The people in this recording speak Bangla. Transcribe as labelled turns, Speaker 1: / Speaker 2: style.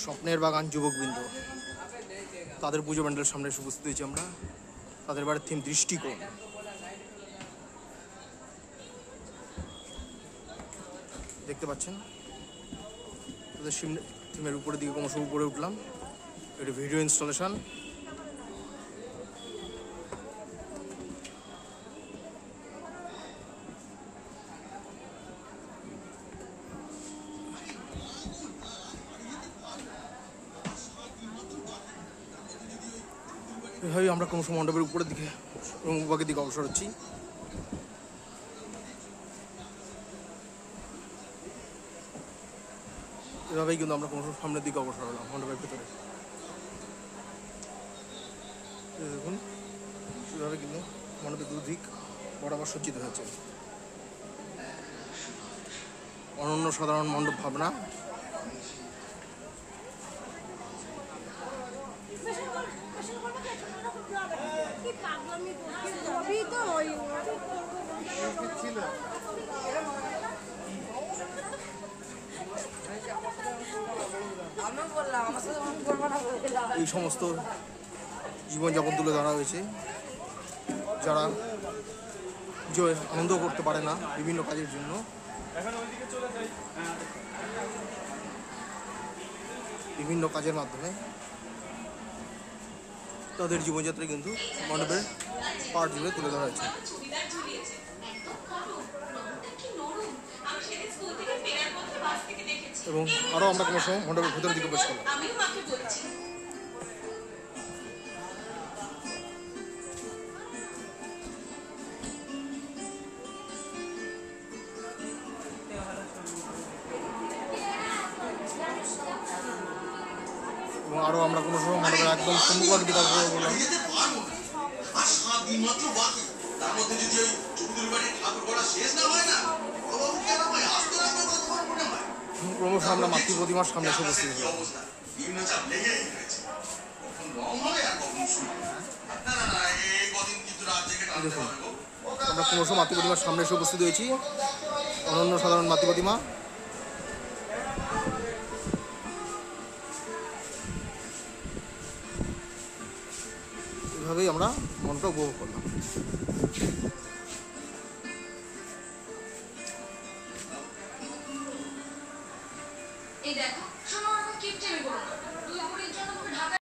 Speaker 1: স্বপ্নের বাগান যুবকবৃন্দ তাদের পুজো প্যান্ডেলের সামনে এসে উপস্থিত হয়েছি আমরা। তাদের বাড়ির থিম দৃষ্টিকোণ। দেখতে পাচ্ছেন তাদের থিমের উপরের দিকে ক্রমশ উপরে উঠলাম। এটা ভিডিও ইনস্টলেশন। এভাবেই আমরা ক্রমশ মণ্ডপের উপরের দিকে এবং উপরের দিকে অগ্রসর হচ্ছি। এভাবেই কিন্তু আমরা ক্রমশ সামনের দিকে অগ্রসর হলাম মণ্ডপের ভেতরে। দেখুন এভাবে কিন্তু মণ্ডপের দুদিক বরাবর সজ্জিত হয়েছে। অনন্য সাধারণ মণ্ডপ ভাবনা। এই সমস্ত জীবনযাপন তুলে ধরা হয়েছে যারা যে আনন্দ করতে পারে না বিভিন্ন কাজের জন্য। বিভিন্ন কাজের মাধ্যমে তাদের জীবনযাত্রা কিন্তু মণ্ডপের পার্ট জুড়ে তুলে ধরা হয়েছে। এবং আরো আমরা কোনো সময় মণ্ডপের ভেতরের দিকে প্রবেশ করলাম। এবং আরো আমরা কোনো সময় মণ্ডপের একদম সম্মুখভাগ দিকে অগ্রসর করলাম। ক্রমশ আমরা মাতৃ প্রতিমার সামনে এসে উপস্থিত হলাম। দেখুন আমরা ক্রমশ মাতৃ প্রতিমার সামনে এসে উপস্থিত হয়েছি। অনন্য সাধারণ মাতৃ প্রতিমা। এভাবেই আমরা মনটা উপভোগ করলাম।